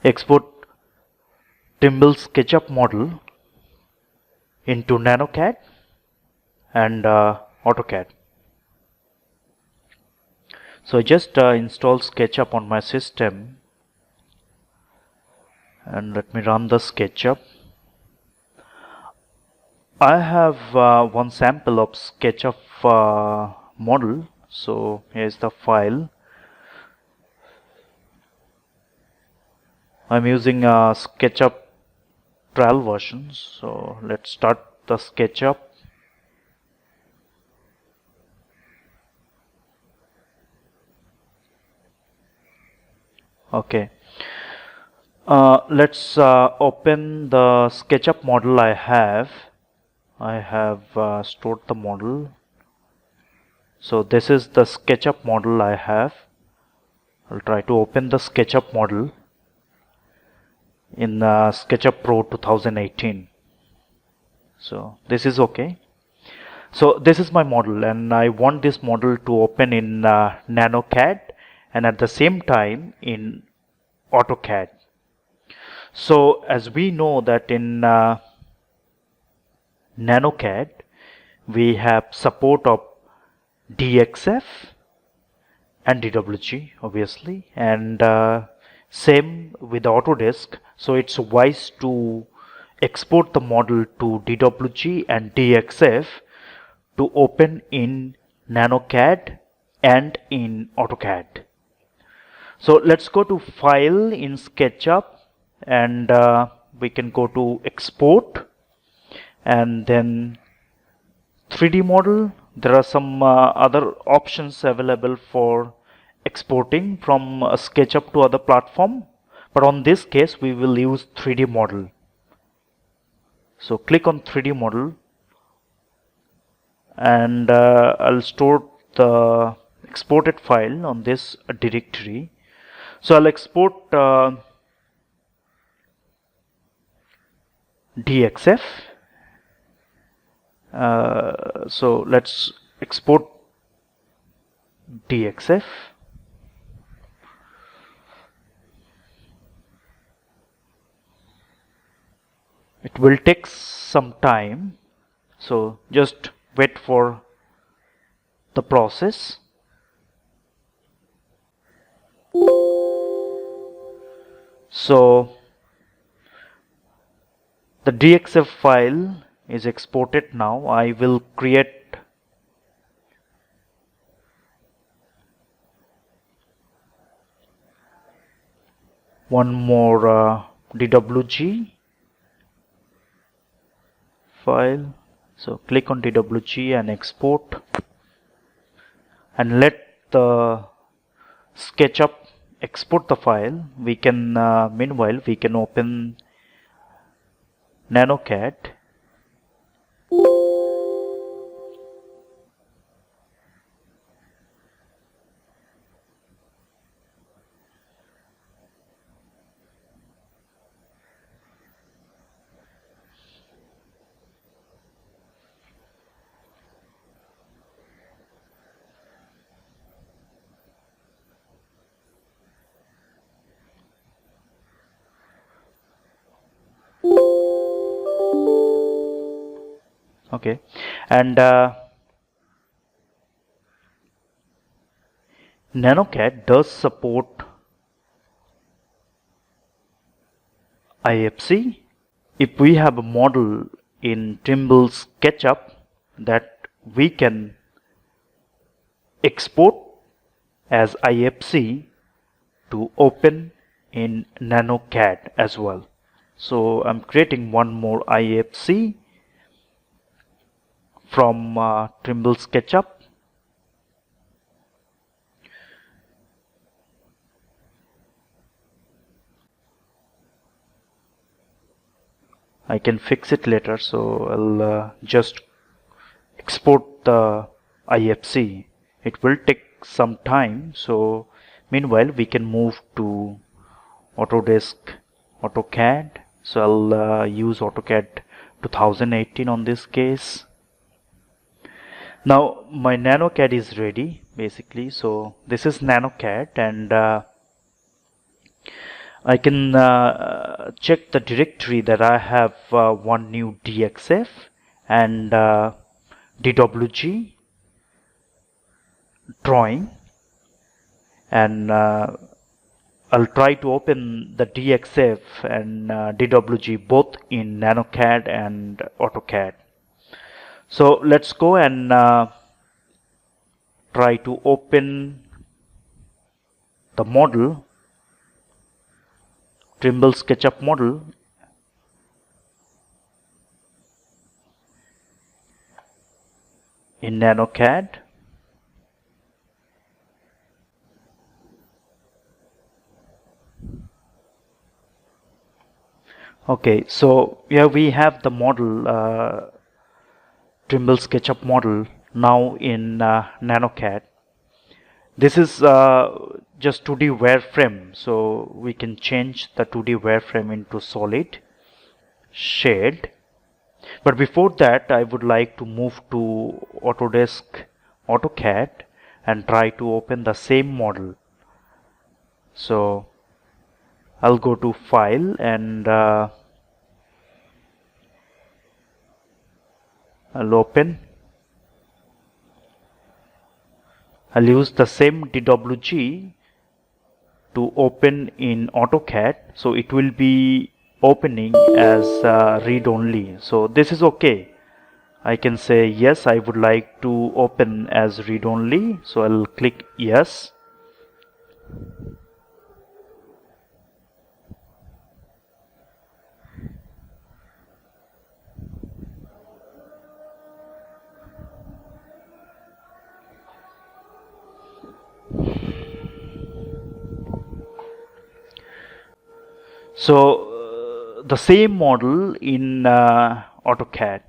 export Trimble SketchUp Model into nanoCAD and AutoCAD. So I just installed SketchUp on my system, and let me run the SketchUp. I have one sample of SketchUp model. So here's the file. I'm using a SketchUp trial version. So let's start the SketchUp. Okay. Let's open the SketchUp model I have. I have stored the model. So this is the SketchUp model I have. I'll try to open the SketchUp model in SketchUp Pro 2018. So this is okay. So this is my model, and I want this model to open in nanoCAD and at the same time in AutoCAD. So as we know that in nanoCAD we have support of DXF and DWG obviously, and same with Autodesk. So it's wise to export the model to DWG and DXF to open in nanoCAD and in AutoCAD. So let's go to File in SketchUp, and we can go to Export and then 3D model. There are some other options available for exporting from SketchUp to other platform, but on this case we will use 3D model. So click on 3D model, and I'll store the exported file on this directory. So I'll export DXF. So let's export DXF. It will take some time, so just wait for the process. So the DXF file is exported now. I will create one more DWG file. So click on DWG and export, and let the SketchUp export the file. We can meanwhile we can open nanoCAD. Okay, and nanoCAD does support IFC. If we have a model in Trimble SketchUp that we can export as IFC to open in nanoCAD as well. So I'm creating one more IFC from Trimble SketchUp. I can fix it later, so I'll just export the IFC. It will take some time, so meanwhile we can move to Autodesk AutoCAD. So I'll use AutoCAD 2018 on this case. Now my nanoCAD is ready basically. So this is nanoCAD, and I can check the directory that I have one new DXF and DWG drawing, and I'll try to open the DXF and DWG both in nanoCAD and AutoCAD. So let's go and try to open the model, Trimble SketchUp Model, in nanoCAD. Okay, so here we have the model, Trimble SketchUp Model, now in nanoCAD. This is just 2D wireframe, so we can change the 2D wireframe into solid shade. But before that, I would like to move to Autodesk AutoCAD and try to open the same model. So I'll go to File and I'll open. I'll use the same DWG to open in AutoCAD, so it will be opening as read only. So this is okay. I can say yes, I would like to open as read only, so I'll click yes. So the same model in AutoCAD.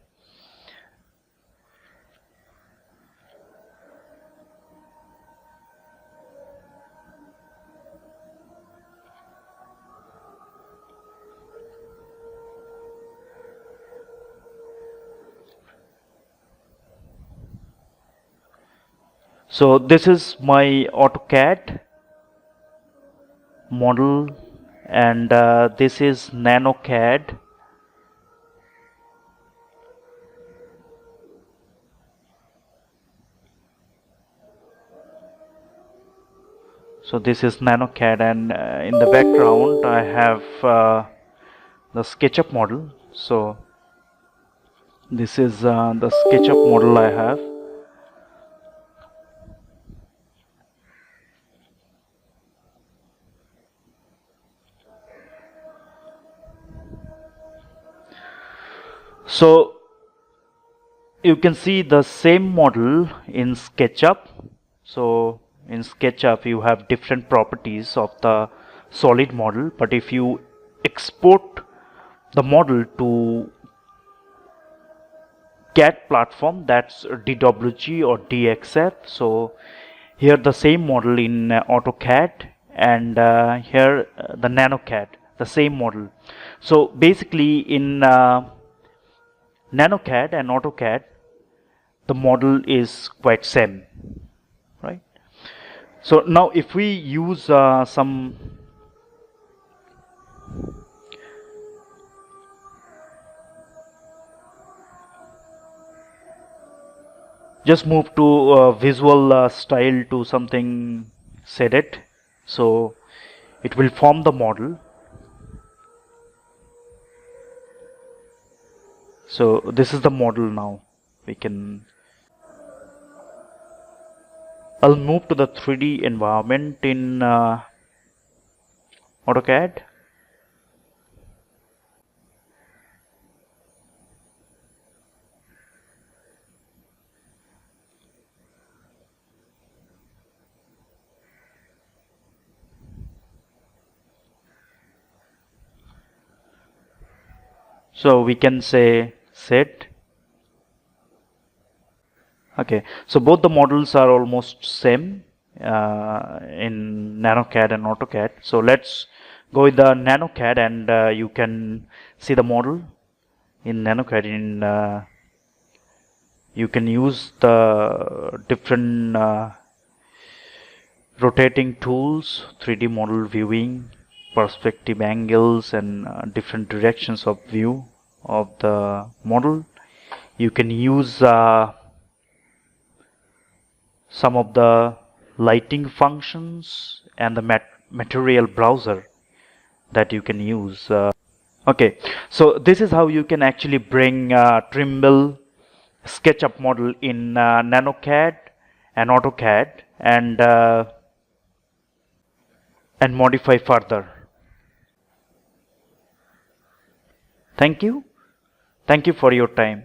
So this is my AutoCAD model, and this is nanoCAD. So this is nanoCAD, and in the background I have the SketchUp model. So this is the SketchUp model I have. So you can see the same model in SketchUp. So in SketchUp you have different properties of the solid model, but if you export the model to CAD platform, that's DWG or DXF. So here the same model in AutoCAD, and here the nanoCAD, the same model. So basically in nanoCAD and AutoCAD, the model is quite same, right? So now if we use just move to visual style to something shaded, so it will form the model. So this is the model now. We can, I'll move to the 3D environment in AutoCAD. So we can say set. Okay, so both the models are almost same in nanoCAD and AutoCAD. So let's go with the nanoCAD, and you can see the model in nanoCAD. You can use the different rotating tools, 3D model viewing, perspective angles and different directions of view of the model. You can use some of the lighting functions and the material browser that you can use. Okay, so this is how you can actually bring Trimble SketchUp Model in nanoCAD and AutoCAD and modify further. Thank you. Thank you for your time.